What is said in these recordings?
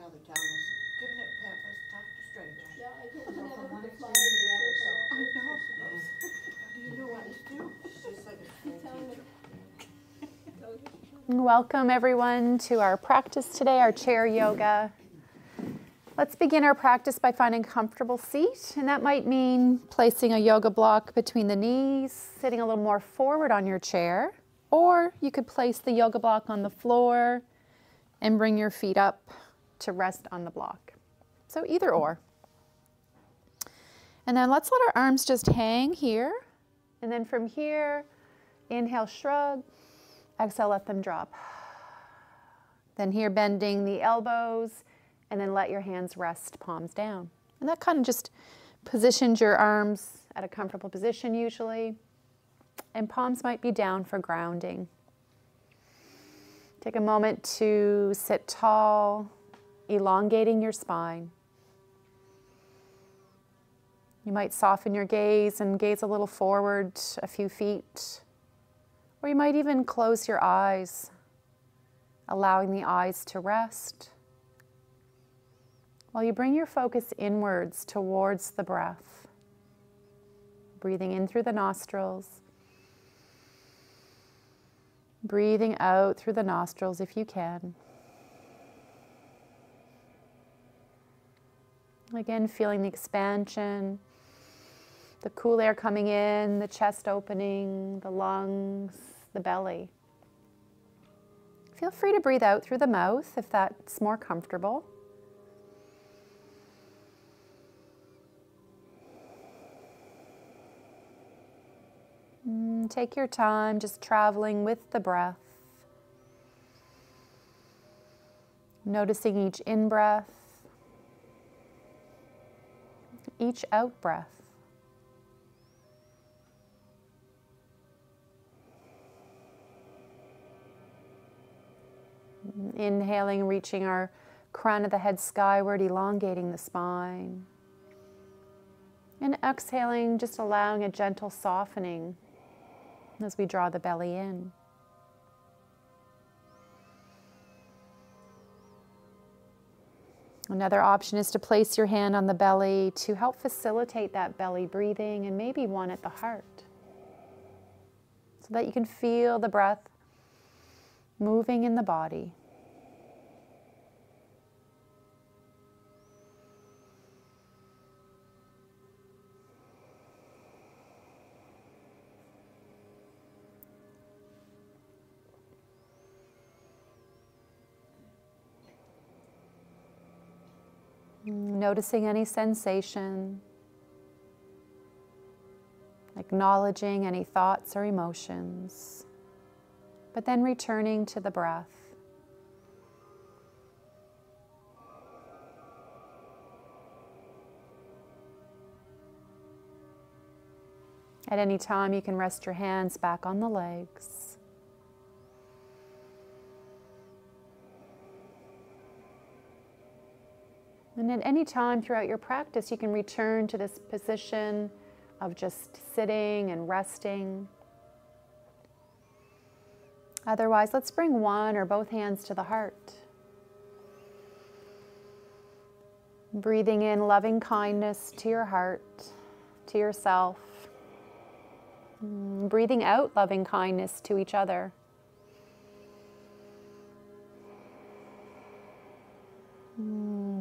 now they're telling us, giving it pep, let's talk to strangers. Yeah, I don't From never one put the extreme fly in to the the other, so circle. I know. How do you know what to do? She's just like a school teacher. Welcome everyone to our practice today, our chair yoga. Let's begin our practice by finding a comfortable seat, and that might mean placing a yoga block between the knees, sitting a little more forward on your chair, or you could place the yoga block on the floor and bring your feet up to rest on the block. So either or. And then let's let our arms just hang here, and then from here, inhale, shrug. Exhale, let them drop. Then here, bending the elbows, and then let your hands rest, palms down. And that kind of just positions your arms at a comfortable position usually. And palms might be down for grounding. Take a moment to sit tall, elongating your spine. You might soften your gaze and gaze a little forward a few feet. Or you might even close your eyes, allowing the eyes to rest, while you bring your focus inwards towards the breath, breathing in through the nostrils, breathing out through the nostrils if you can. Again, feeling the expansion, the cool air coming in, the chest opening, the lungs, the belly. Feel free to breathe out through the mouth if that's more comfortable. Take your time, just traveling with the breath. Noticing each in-breath, each out-breath. Inhaling, reaching our crown of the head skyward, elongating the spine. And exhaling, just allowing a gentle softening as we draw the belly in. Another option is to place your hand on the belly to help facilitate that belly breathing, and maybe one at the heart, so that you can feel the breath moving in the body. Noticing any sensation, acknowledging any thoughts or emotions, but then returning to the breath. At any time, you can rest your hands back on the legs. And at any time throughout your practice, you can return to this position of just sitting and resting. Otherwise, let's bring one or both hands to the heart. Breathing in loving kindness to your heart, to yourself. Breathing out loving kindness to each other.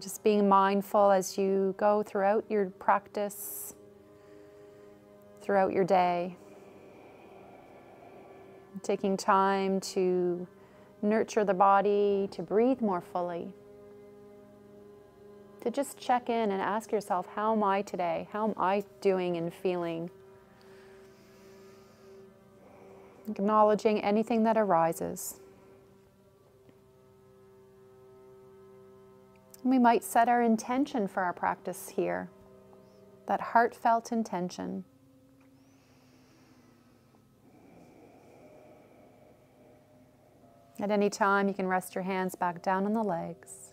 Just being mindful as you go throughout your practice, throughout your day. Taking time to nurture the body, to breathe more fully. To just check in and ask yourself, how am I today? How am I doing and feeling? Acknowledging anything that arises. We might set our intention for our practice here, that heartfelt intention. At any time, you can rest your hands back down on the legs.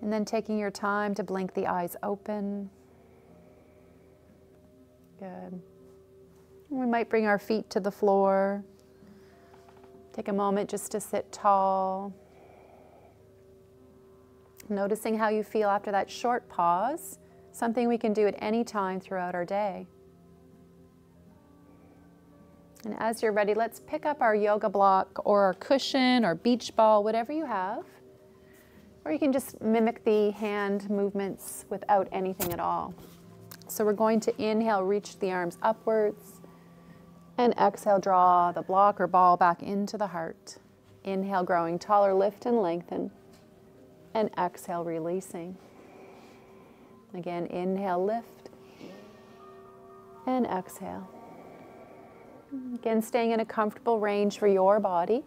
And then taking your time to blink the eyes open. Good. We might bring our feet to the floor. Take a moment just to sit tall, Noticing how you feel after that short pause, something we can do at any time throughout our day. And as you're ready, let's pick up our yoga block or our cushion or beach ball, whatever you have. Or you can just mimic the hand movements without anything at all. So we're going to inhale, reach the arms upwards, and exhale, draw the block or ball back into the heart. Inhale, growing taller, lift and lengthen. And exhale, releasing. Again, inhale, lift, and exhale. Again, staying in a comfortable range for your body.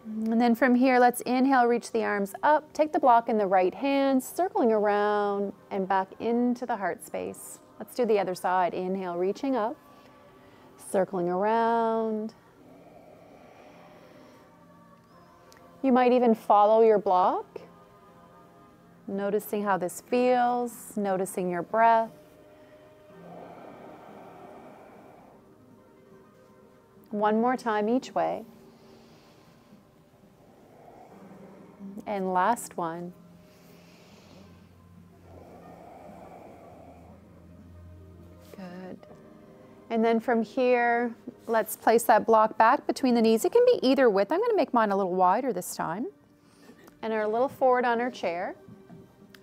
And then from here, let's inhale, reach the arms up, take the block in the right hand, circling around and back into the heart space. Let's do the other side. Inhale, reaching up, circling around. You might even follow your block, noticing how this feels, noticing your breath. One more time each way. And last one. Good. And then from here, let's place that block back between the knees. It can be either width. I'm going to make mine a little wider this time. And are a little forward on our chair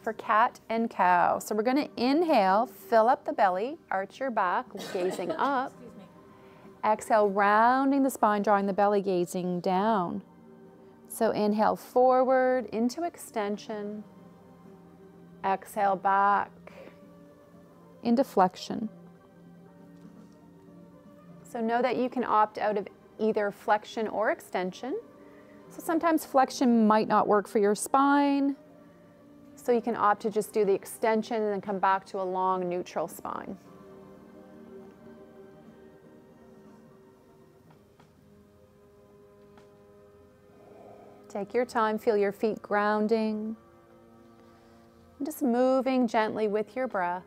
for cat and cow. So we're going to inhale, fill up the belly, arch your back, gazing up. Exhale, rounding the spine, drawing the belly, gazing down. So inhale forward into extension. Exhale back into flexion. So know that you can opt out of either flexion or extension. So sometimes flexion might not work for your spine. So you can opt to just do the extension and then come back to a long neutral spine. Take your time, feel your feet grounding. And just moving gently with your breath.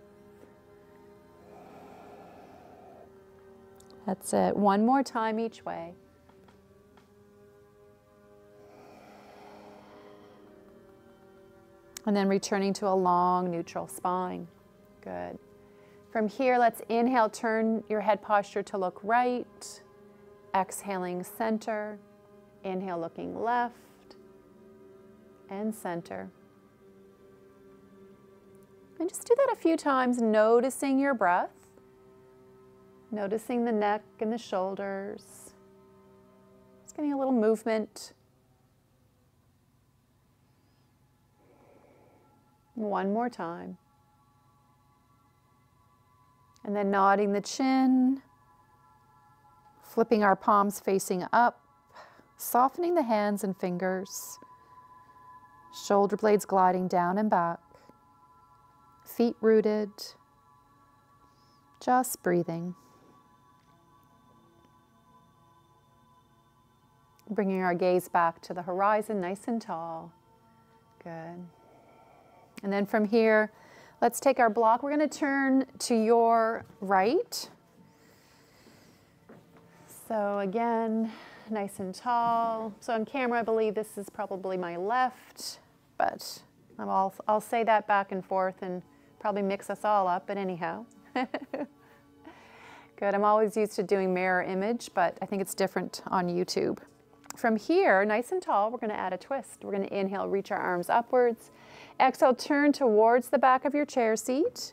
That's it. One more time each way. And then returning to a long neutral spine. Good. From here, let's inhale, turn your head posture to look right. Exhaling, center. Inhale, looking left. And center. And just do that a few times, noticing your breath. Noticing the neck and the shoulders. Just getting a little movement. One more time. And then nodding the chin, flipping our palms facing up, softening the hands and fingers, shoulder blades gliding down and back, feet rooted, just breathing. Bringing our gaze back to the horizon, nice and tall. Good. And then from here, let's take our block. We're going to turn to your right. So again, nice and tall. So on camera, I believe this is probably my left, but I'll say that back and forth and probably mix us all up, but anyhow. Good. I'm always used to doing mirror image, but I think it's different on YouTube. From here, nice and tall, we're going to add a twist. We're going to inhale, reach our arms upwards. Exhale, turn towards the back of your chair seat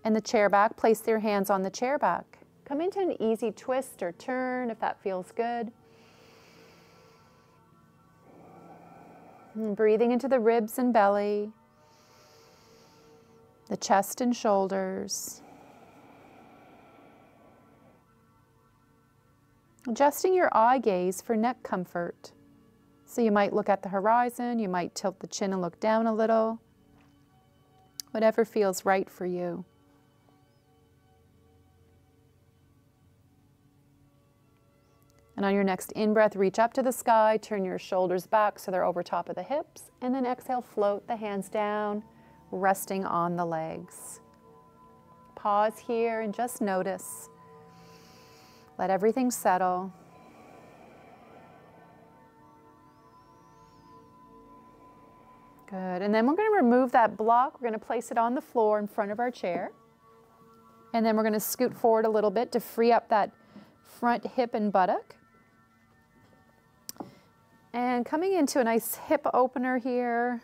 and the chair back. Place your hands on the chair back. Come into an easy twist or turn if that feels good. And breathing into the ribs and belly, the chest and shoulders. Adjusting your eye gaze for neck comfort. So you might look at the horizon, you might tilt the chin and look down a little. Whatever feels right for you. And on your next in-breath, reach up to the sky, turn your shoulders back so they're over top of the hips, and then exhale, float the hands down, resting on the legs. Pause here and just notice. Let everything settle. Good. And then we're going to remove that block. We're going to place it on the floor in front of our chair. And then we're going to scoot forward a little bit to free up that front hip and buttock. And coming into a nice hip opener here,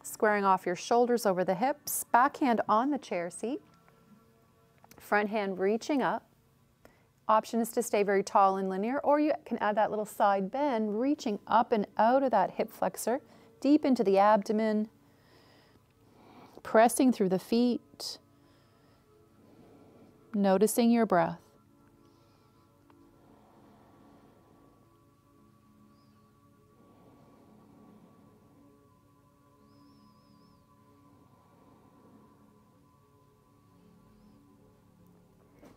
squaring off your shoulders over the hips, back hand on the chair seat, front hand reaching up. Option is to stay very tall and linear, or you can add that little side bend, reaching up and out of that hip flexor, deep into the abdomen, pressing through the feet, noticing your breath.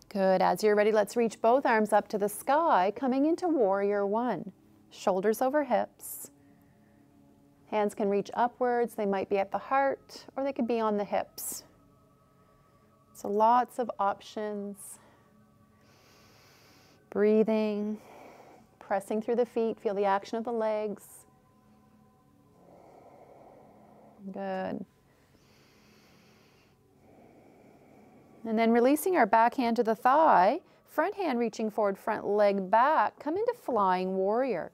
Good. As you're ready, let's reach both arms up to the sky, coming into Warrior One. Shoulders over hips. Hands can reach upwards. They might be at the heart, or they could be on the hips. So lots of options. Breathing, pressing through the feet. Feel the action of the legs. Good. And then releasing our back hand to the thigh, front hand reaching forward, front leg back, come into Flying Warrior.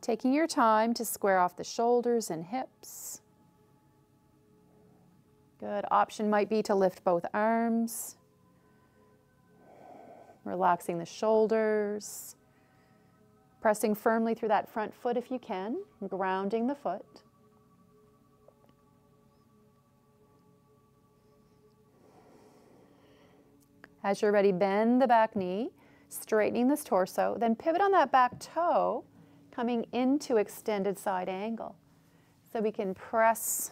Taking your time to square off the shoulders and hips. Good. Option might be to lift both arms. Relaxing the shoulders. Pressing firmly through that front foot if you can, grounding the foot. As you're ready, bend the back knee, straightening this torso, then pivot on that back toe, coming into extended side angle. So we can press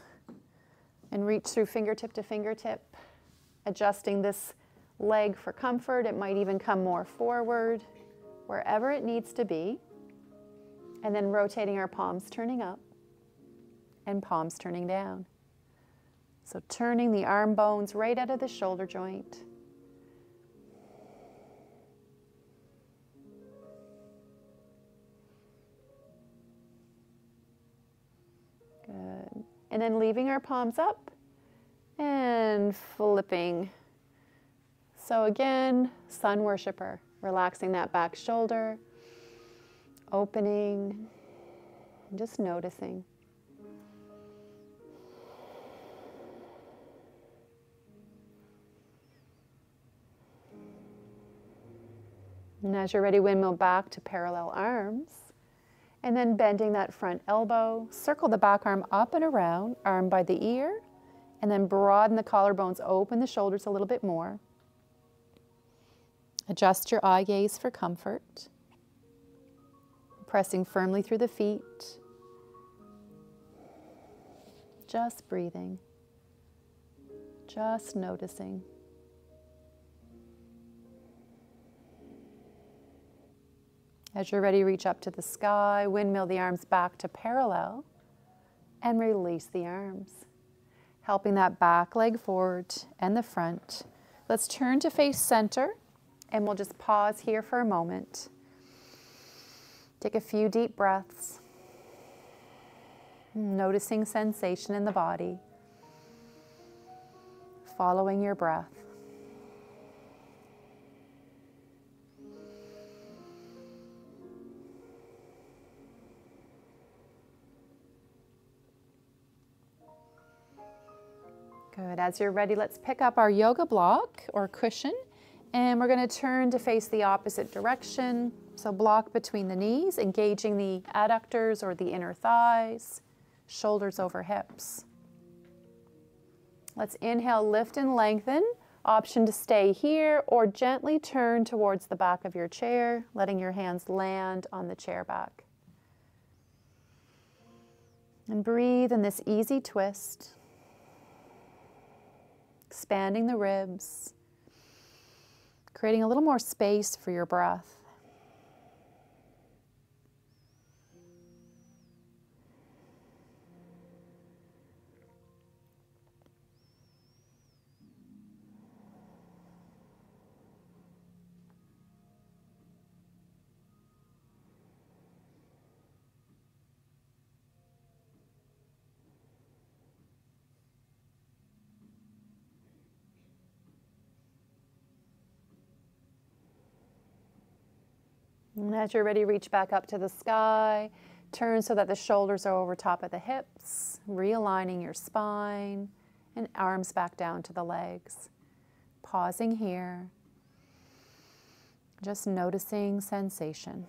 and reach through fingertip to fingertip, adjusting this leg for comfort. It might even come more forward, wherever it needs to be. And then rotating our palms, turning up, and palms turning down. So turning the arm bones right out of the shoulder joint. Good. And then leaving our palms up and flipping. So again, sun worshiper, relaxing that back shoulder, opening, just noticing. And as you're ready, windmill back to parallel arms. And then bending that front elbow, circle the back arm up and around, arm by the ear, and then broaden the collarbones, open the shoulders a little bit more. Adjust your eye gaze for comfort. Pressing firmly through the feet. Just breathing. Just noticing. As you're ready, reach up to the sky, windmill the arms back to parallel, and release the arms. Helping that back leg forward and the front. Let's turn to face center, and we'll just pause here for a moment. Take a few deep breaths, noticing sensation in the body, following your breath. Good. As you're ready, let's pick up our yoga block or cushion, and we're going to turn to face the opposite direction. So block between the knees, engaging the adductors or the inner thighs, shoulders over hips. Let's inhale, lift and lengthen. Option to stay here or gently turn towards the back of your chair, letting your hands land on the chair back. And breathe in this easy twist. Expanding the ribs, creating a little more space for your breath. And as you're ready, reach back up to the sky. Turn so that the shoulders are over top of the hips, realigning your spine, and arms back down to the legs. Pausing here, just noticing sensation.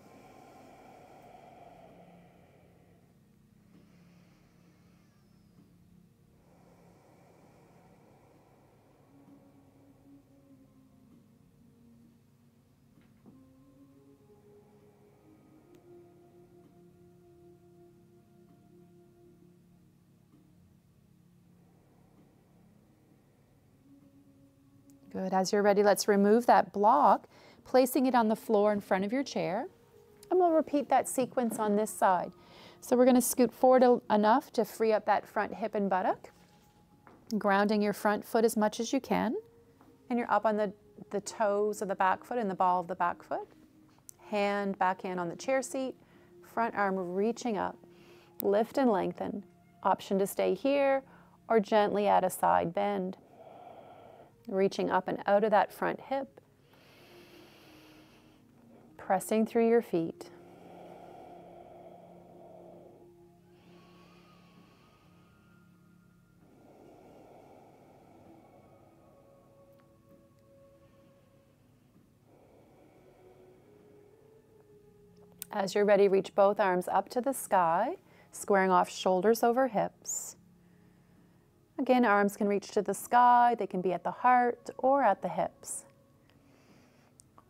Good. As you're ready, let's remove that block, placing it on the floor in front of your chair. And we'll repeat that sequence on this side. So we're going to scoot forward enough to free up that front hip and buttock, grounding your front foot as much as you can. And you're up on the toes of the back foot and the ball of the back foot. Back hand on the chair seat, front arm reaching up. Lift and lengthen. Option to stay here or gently add a side bend. Reaching up and out of that front hip. Pressing through your feet. As you're ready, reach both arms up to the sky, squaring off shoulders over hips. Again, arms can reach to the sky, they can be at the heart or at the hips.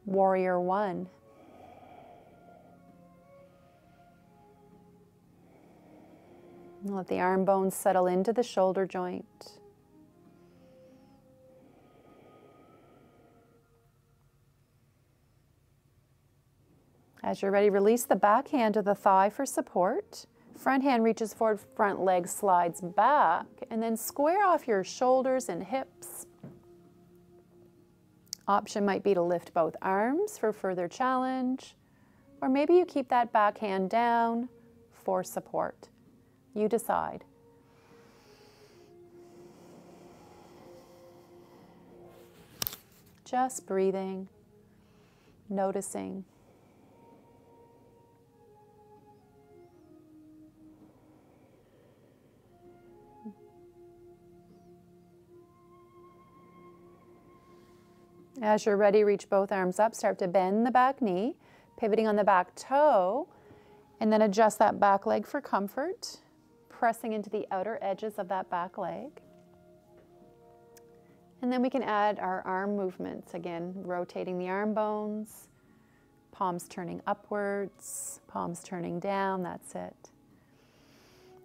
Warrior one. Let the arm bones settle into the shoulder joint. As you're ready, release the back hand to the thigh for support. Front hand reaches forward, front leg slides back, and then square off your shoulders and hips. Option might be to lift both arms for further challenge, or maybe you keep that back hand down for support. You decide. Just breathing, noticing. As you're ready, reach both arms up, start to bend the back knee, pivoting on the back toe, and then adjust that back leg for comfort, pressing into the outer edges of that back leg. And then we can add our arm movements, again, rotating the arm bones, palms turning upwards, palms turning down, that's it.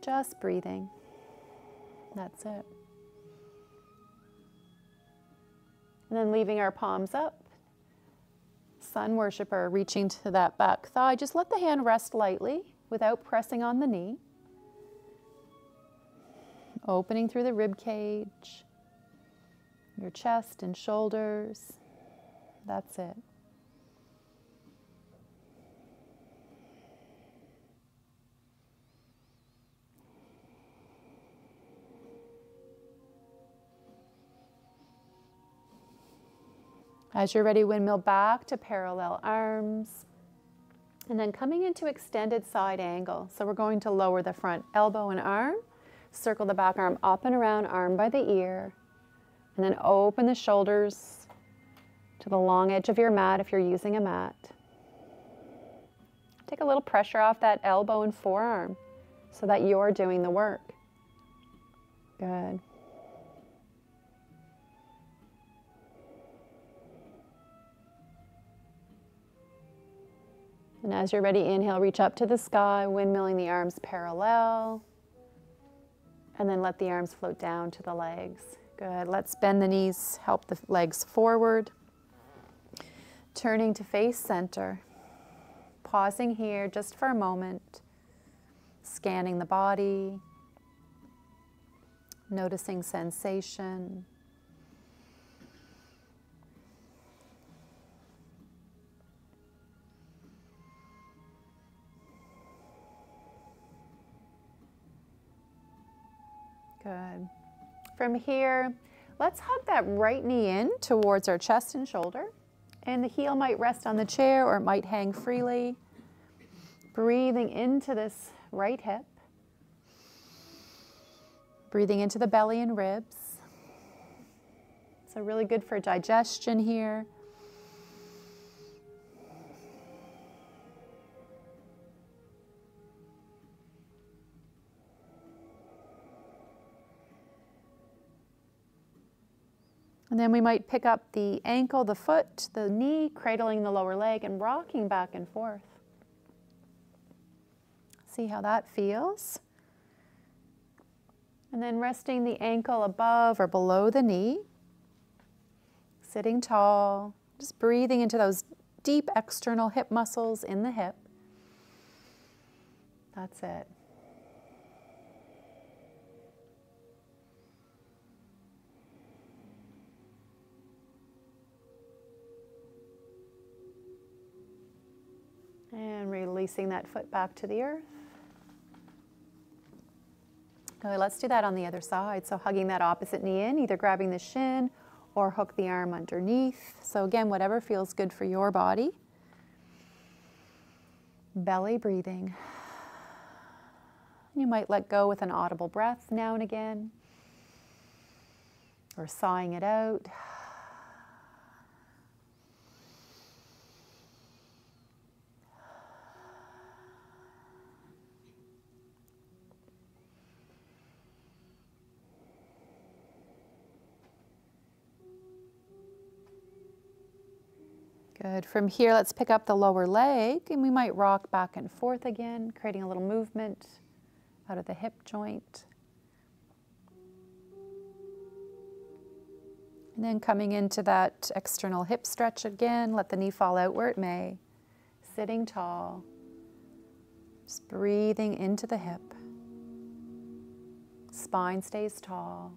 Just breathing, that's it. And then leaving our palms up, sun worshiper, reaching to that back thigh. Just let the hand rest lightly without pressing on the knee. Opening through the rib cage, your chest and shoulders. That's it. As you're ready, windmill back to parallel arms. And then coming into extended side angle. So we're going to lower the front elbow and arm, circle the back arm up and around, arm by the ear, and then open the shoulders to the long edge of your mat if you're using a mat. Take a little pressure off that elbow and forearm so that you're doing the work. Good. And as you're ready, inhale, reach up to the sky, windmilling the arms parallel. And then let the arms float down to the legs. Good. Let's bend the knees, help the legs forward. Turning to face center. Pausing here just for a moment. Scanning the body. Noticing sensation. Good. From here, let's hug that right knee in towards our chest and shoulder And the heel might rest on the chair or it might hang freely. Breathing into this right hip. Breathing into the belly and ribs. So really good for digestion here. And then we might pick up the ankle, the foot, the knee, cradling the lower leg and rocking back and forth. See how that feels. And then resting the ankle above or below the knee. Sitting tall, just breathing into those deep external hip muscles in the hip. That's it. And releasing that foot back to the earth. Okay, let's do that on the other side. So hugging that opposite knee in, either grabbing the shin or hook the arm underneath. So again, whatever feels good for your body. Belly breathing. You might let go with an audible breath now and again, or sighing it out. Good. From here, let's pick up the lower leg, and we might rock back and forth again, creating a little movement out of the hip joint. And then coming into that external hip stretch again, let the knee fall out where it may. Sitting tall, just breathing into the hip. Spine stays tall.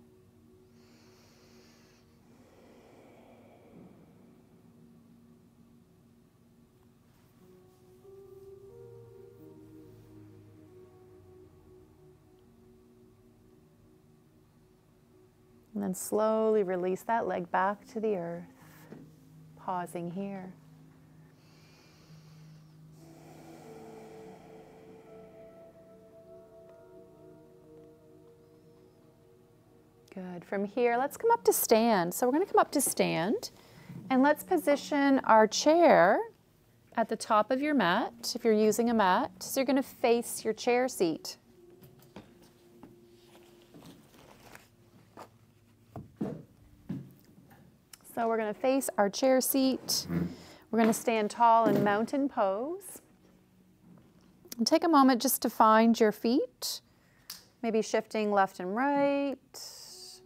And then slowly release that leg back to the earth, pausing here. Good. From here, let's come up to stand. So we're going to come up to stand, and let's position our chair at the top of your mat, if you're using a mat. So you're going to face your chair seat. So we're going to face our chair seat. We're going to stand tall in mountain pose. And take a moment just to find your feet, maybe shifting left and right,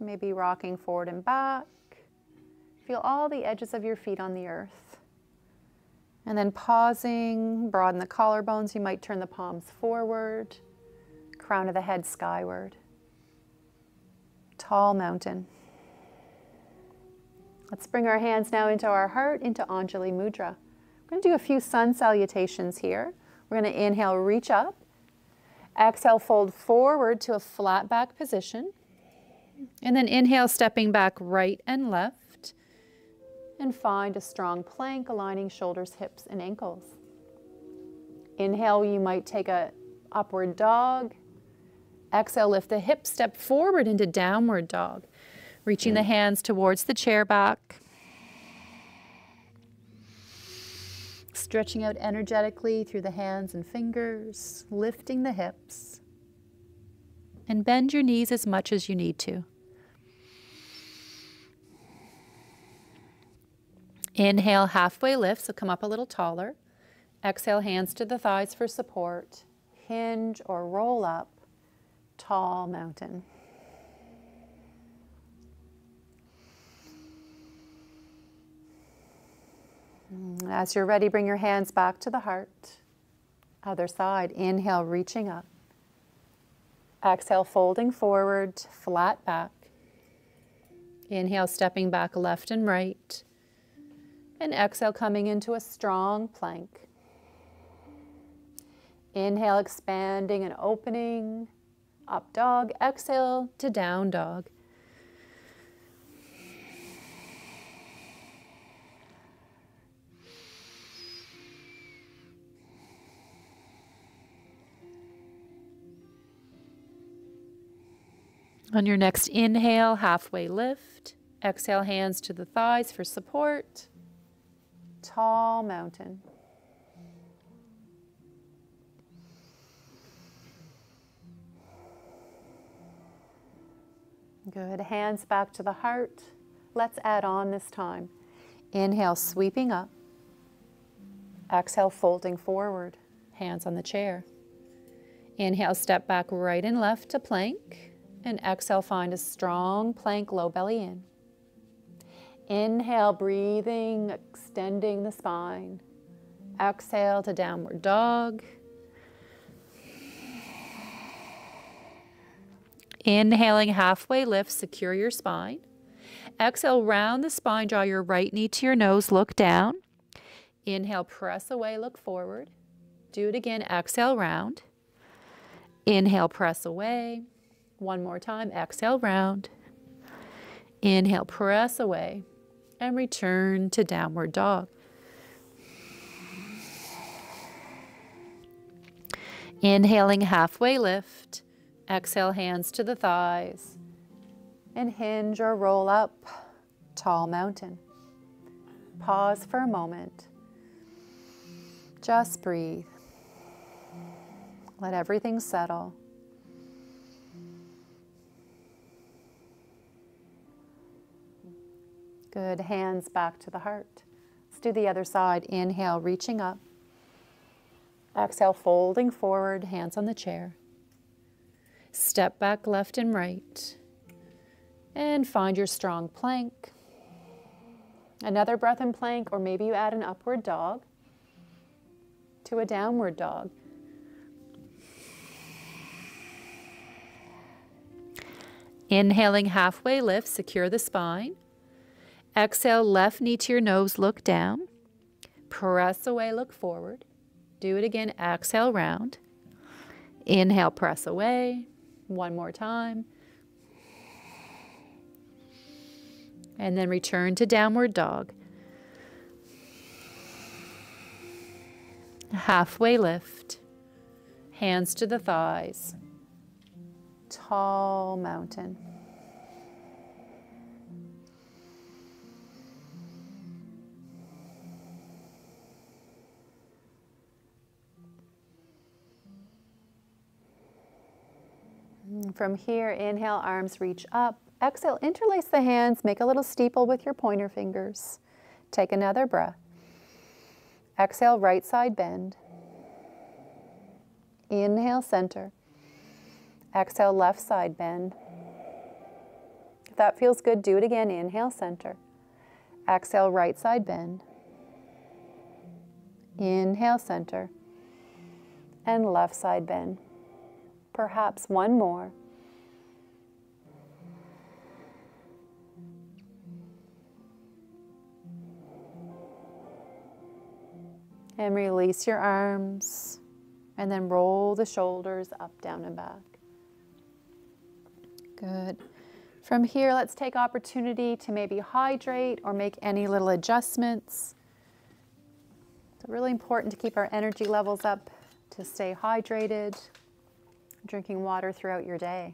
maybe rocking forward and back. Feel all the edges of your feet on the earth. And then pausing, broaden the collarbones. You might turn the palms forward, crown of the head skyward. Tall mountain. Let's bring our hands now into our heart, into Anjali Mudra. We're going to do a few sun salutations here. We're going to inhale, reach up. Exhale, fold forward to a flat back position. And then inhale, stepping back right and left. And find a strong plank, aligning shoulders, hips, and ankles. Inhale, you might take a upward dog. Exhale, lift the hips, step forward into downward dog. Reaching the hands towards the chair back. Stretching out energetically through the hands and fingers, lifting the hips. And bend your knees as much as you need to. Inhale, halfway lift, so come up a little taller. Exhale, hands to the thighs for support. Hinge or roll up, tall mountain. As you're ready, bring your hands back to the heart. Other side, inhale, reaching up. Exhale, folding forward, flat back. Inhale, stepping back left and right. And exhale, coming into a strong plank. Inhale, expanding and opening, up dog. Exhale to down dog. On your next inhale, halfway lift. Exhale, hands to the thighs for support. Tall mountain. Good. Hands back to the heart. Let's add on this time. Inhale, sweeping up. Exhale, folding forward. Hands on the chair. Inhale, step back right and left to plank. And exhale, find a strong plank, low belly in. Inhale, breathing, extending the spine. Exhale to downward dog. Inhaling, halfway lift, secure your spine. Exhale, round the spine, draw your right knee to your nose, look down. Inhale, press away, look forward. Do it again, exhale, round. Inhale, press away. One more time, exhale, round. Inhale, press away, and return to downward dog. Inhaling, halfway lift. Exhale, hands to the thighs. And hinge or roll up, tall mountain. Pause for a moment. Just breathe. Let everything settle. Good. Hands back to the heart. Let's do the other side. Inhale, reaching up. Exhale, folding forward, hands on the chair. Step back left and right. And find your strong plank. Another breath in plank, or maybe you add an upward dog to a downward dog. Inhaling, halfway lift, secure the spine. Exhale, left knee to your nose, look down. Press away, look forward. Do it again, exhale, round. Inhale, press away. One more time. And then return to downward dog. Halfway lift. Hands to the thighs. Tall mountain. From here, inhale, arms reach up. Exhale, interlace the hands, make a little steeple with your pointer fingers. Take another breath. Exhale, right side bend. Inhale, center. Exhale, left side bend. If that feels good, do it again. Inhale, center. Exhale, right side bend. Inhale, center. And left side bend. Perhaps one more. And release your arms, and then roll the shoulders up, down, and back. Good. From here, let's take opportunity to maybe hydrate or make any little adjustments. It's really important to keep our energy levels up, to stay hydrated, drinking water throughout your day.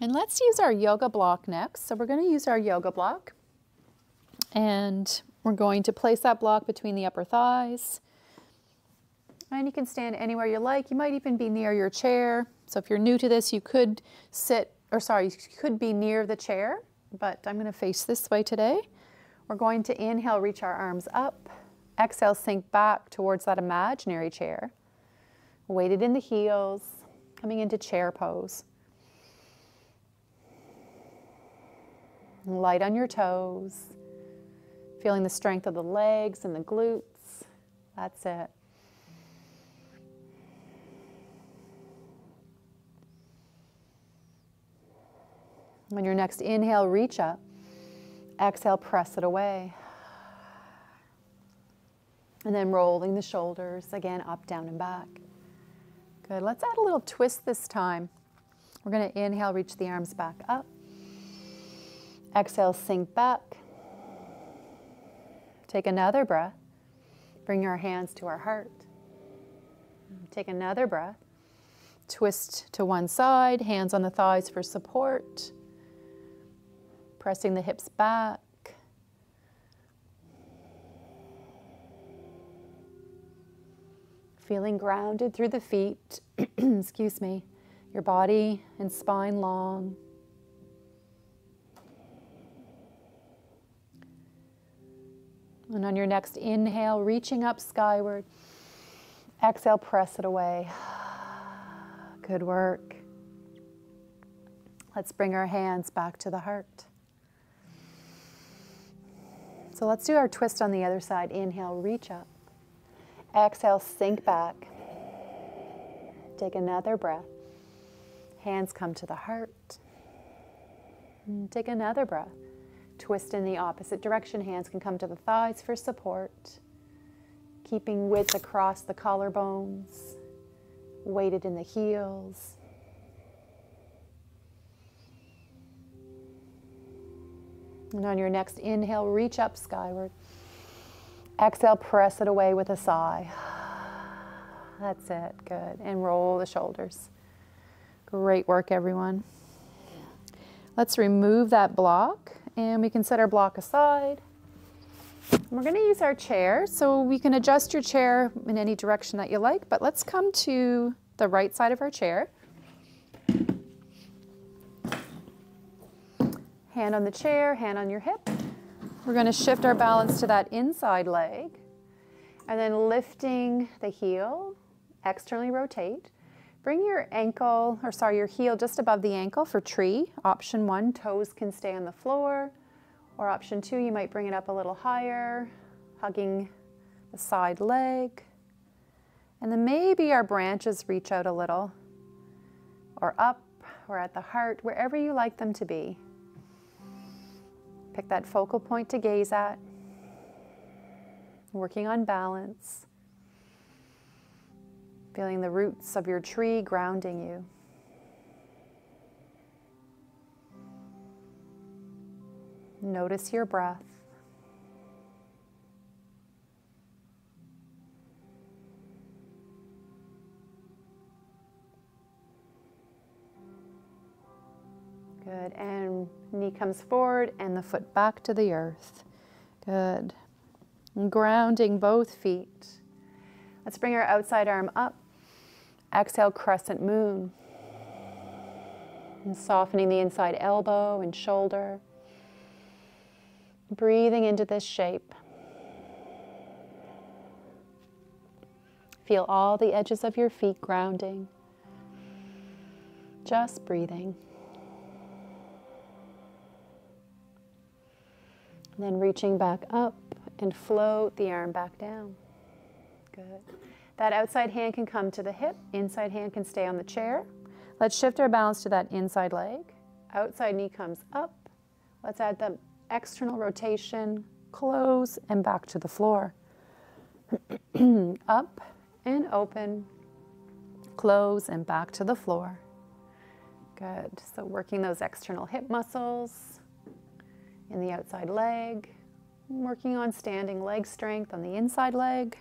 And let's use our yoga block next. So we're going to use our yoga block, and we're going to place that block between the upper thighs. And you can stand anywhere you like. You might even be near your chair. So if you're new to this, you could you could be near the chair, but I'm going to face this way today. We're going to inhale, reach our arms up. Exhale, sink back towards that imaginary chair. Weighted in the heels, coming into chair pose. Light on your toes, feeling the strength of the legs and the glutes. That's it. On your next inhale, reach up. Exhale, press it away. And then rolling the shoulders, again, up, down, and back. Good. Let's add a little twist this time. We're going to inhale, reach the arms back up. Exhale, sink back. Take another breath. Bring our hands to our heart. Take another breath. Twist to one side, hands on the thighs for support. Pressing the hips back. Feeling grounded through the feet. Excuse me. Your body and spine long. And on your next inhale, reaching up skyward. Exhale, press it away. Good work. Let's bring our hands back to the heart. So let's do our twist on the other side. Inhale, reach up. Exhale, sink back. Take another breath. Hands come to the heart. Take another breath. Twist in the opposite direction. Hands can come to the thighs for support. Keeping width across the collarbones. Weighted in the heels. And on your next inhale, reach up skyward. Exhale, press it away with a sigh. That's it, good. And roll the shoulders. Great work, everyone. Let's remove that block, and we can set our block aside. We're going to use our chair, so we can adjust your chair in any direction that you like, but let's come to the right side of our chair. Hand on the chair, hand on your hip. We're going to shift our balance to that inside leg, and then lifting the heel, externally rotate. Bring your your heel just above the ankle for tree. Option 1, toes can stay on the floor. Or option 2, you might bring it up a little higher, hugging the side leg. And then maybe our branches reach out a little, or up, or at the heart, wherever you like them to be. Pick that focal point to gaze at. Working on balance. Feeling the roots of your tree grounding you. Notice your breath. Good, and knee comes forward and the foot back to the earth. Good. And grounding both feet. Let's bring our outside arm up. Exhale, crescent moon. And softening the inside elbow and shoulder. Breathing into this shape. Feel all the edges of your feet grounding. Just breathing. Then reaching back up and float the arm back down. Good. That outside hand can come to the hip. Inside hand can stay on the chair. Let's shift our balance to that inside leg. Outside knee comes up. Let's add the external rotation, close, and back to the floor. Up and open, close, and back to the floor. Good. So working those external hip muscles in the outside leg. Working on standing leg strength on the inside leg.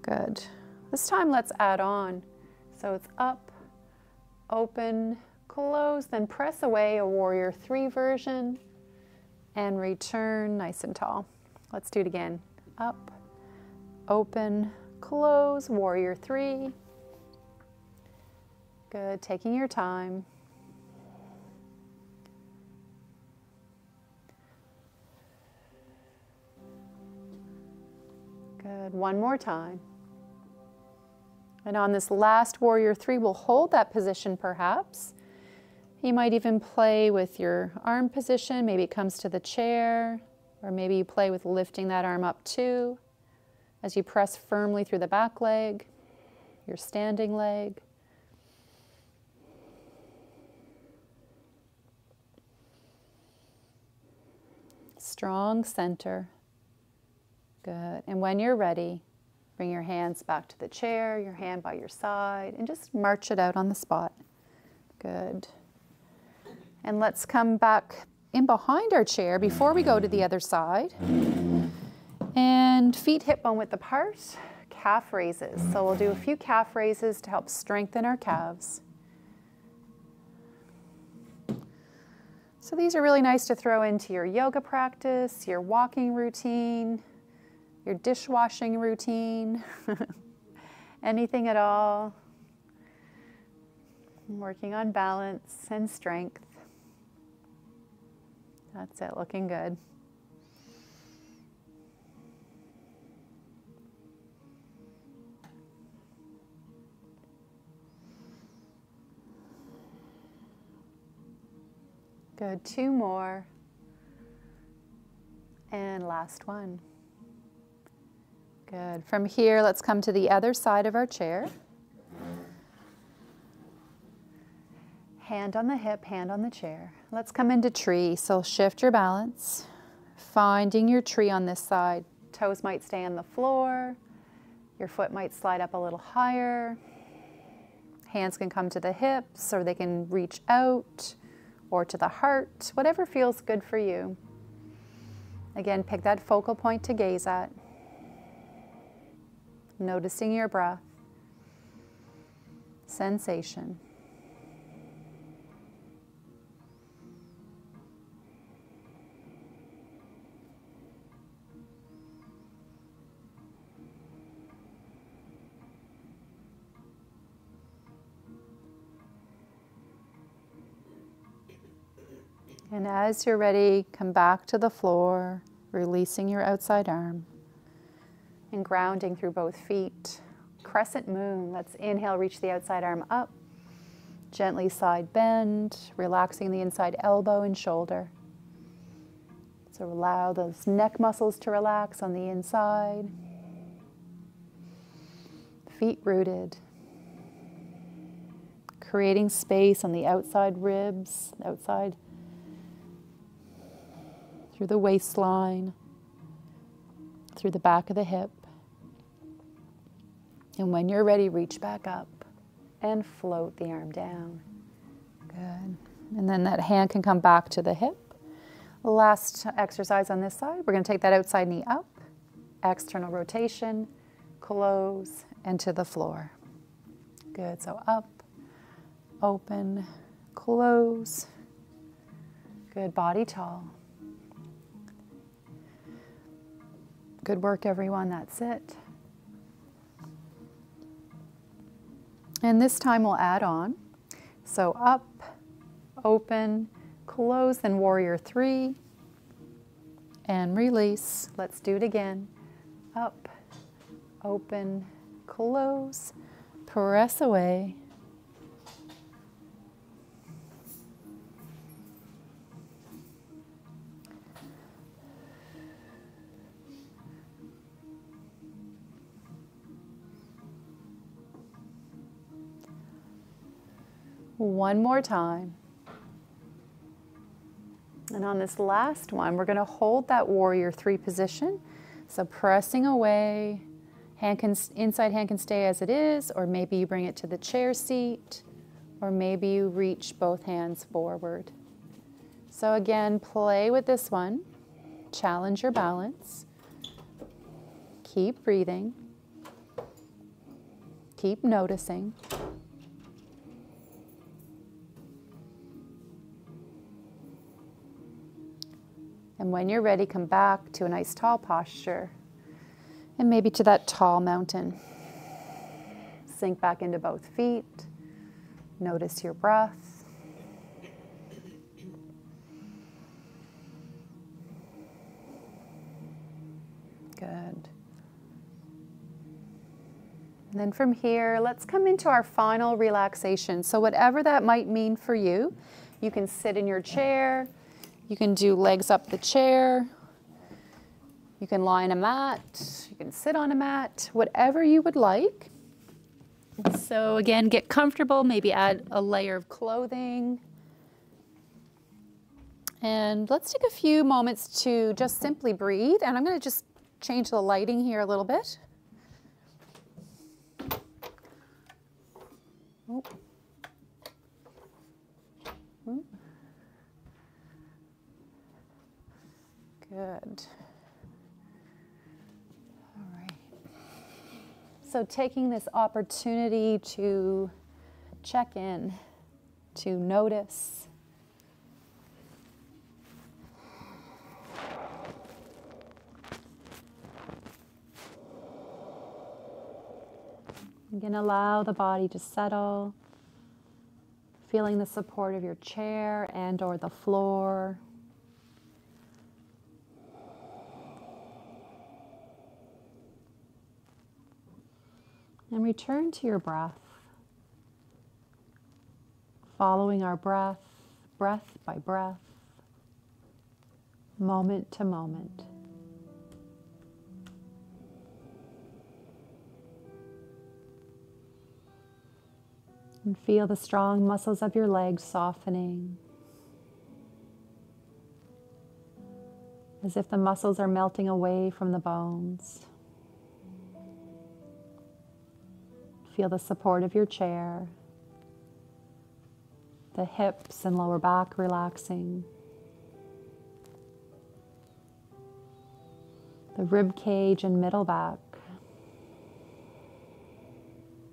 Good. This time let's add on. So it's up, open, close, then press away a warrior 3 version and return nice and tall. Let's do it again. Up, open, close, warrior 3. Good, taking your time. Good, one more time. And on this last warrior 3, we'll hold that position perhaps. You might even play with your arm position. Maybe it comes to the chair, or maybe you play with lifting that arm up too as you press firmly through the back leg, your standing leg. Strong center. Good. And when you're ready, bring your hands back to the chair, your hand by your side, and just march it out on the spot. Good. And let's come back in behind our chair before we go to the other side. And feet hip bone width apart, calf raises. So we'll do a few calf raises to help strengthen our calves. So these are really nice to throw into your yoga practice, your walking routine, your dishwashing routine, anything at all. Working on balance and strength. That's it, looking good. Good, 2 more. And last one. Good. From here, let's come to the other side of our chair. Hand on the hip, hand on the chair. Let's come into tree. So shift your balance, finding your tree on this side. Toes might stay on the floor. Your foot might slide up a little higher. Hands can come to the hips, or they can reach out, or to the heart, whatever feels good for you. Again, pick that focal point to gaze at. Noticing your breath, sensation. And as you're ready, come back to the floor, releasing your outside arm and grounding through both feet. Crescent moon, let's inhale, reach the outside arm up. Gently side bend, relaxing the inside elbow and shoulder. So allow those neck muscles to relax on the inside. Feet rooted. Creating space on the outside ribs, outside through the waistline, through the back of the hip. And when you're ready, reach back up and float the arm down. Good. And then that hand can come back to the hip. Last exercise on this side, we're going to take that outside knee up, external rotation, close, and to the floor. Good. So up, open, close. Good. Body tall. Good work, everyone. That's it. And this time we'll add on. So up, open, close, then warrior 3, and release. Let's do it again. Up, open, close, press away. One more time. And on this last one, we're going to hold that warrior 3 position. So pressing away, inside hand can stay as it is, or maybe you bring it to the chair seat, or maybe you reach both hands forward. So again, play with this one. Challenge your balance. Keep breathing. Keep noticing. And when you're ready, come back to a nice tall posture, and maybe to that tall mountain. Sink back into both feet. Notice your breath. Good. And then from here, let's come into our final relaxation. So whatever that might mean for you, you can sit in your chair. You can do legs up the chair. You can lie on a mat. You can sit on a mat, whatever you would like. So again, get comfortable, maybe add a layer of clothing. And let's take a few moments to just simply breathe. And I'm going to just change the lighting here a little bit. Oh. Oh. Good. So taking this opportunity to check in, to notice. You can allow the body to settle, feeling the support of your chair and or the floor. And return to your breath, following our breath, breath by breath, moment to moment. And feel the strong muscles of your legs softening, as if the muscles are melting away from the bones. Feel the support of your chair, the hips and lower back relaxing, the rib cage and middle back,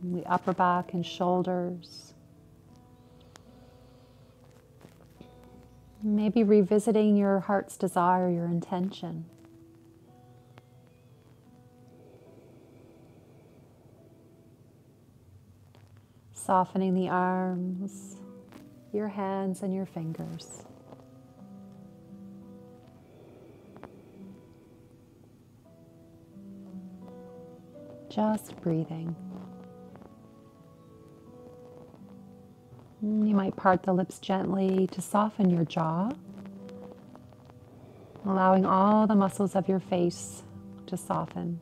the upper back and shoulders. Maybe revisiting your heart's desire, your intention. Softening the arms, your hands and your fingers. Just breathing. You might part the lips gently to soften your jaw, allowing all the muscles of your face to soften.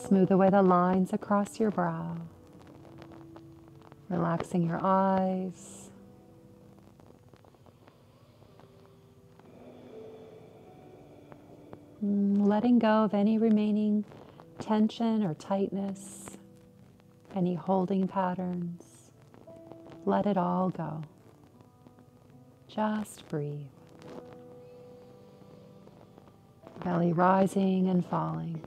Smooth away the lines across your brow, relaxing your eyes. Letting go of any remaining tension or tightness, any holding patterns. Let it all go. Just breathe. Belly rising and falling.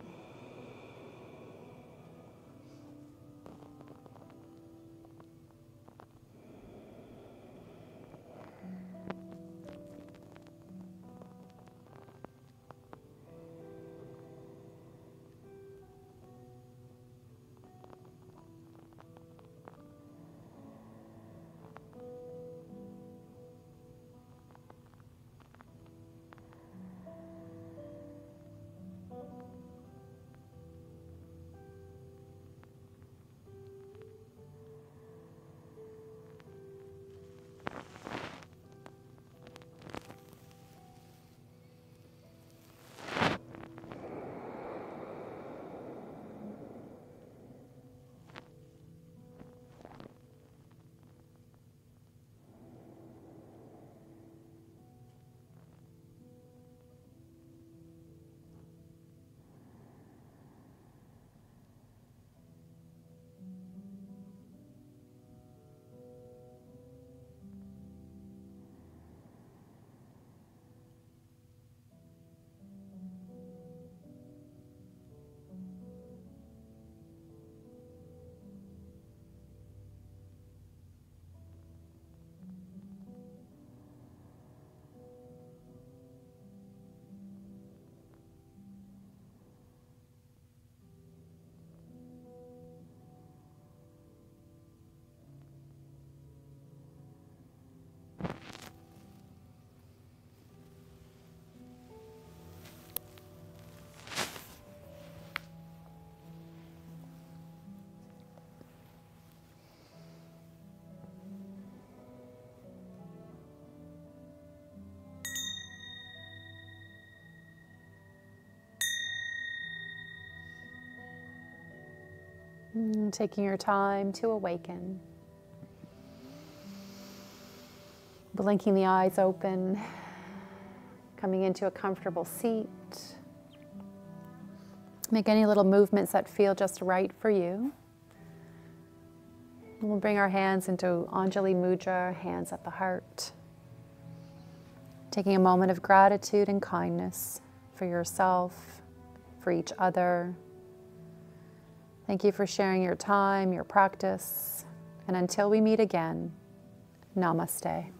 Taking your time to awaken. Blinking the eyes open, coming into a comfortable seat. Make any little movements that feel just right for you. And we'll bring our hands into Anjali Mudra, hands at the heart. Taking a moment of gratitude and kindness for yourself for each other. Thank you for sharing your time, your practice. And until we meet again, namaste.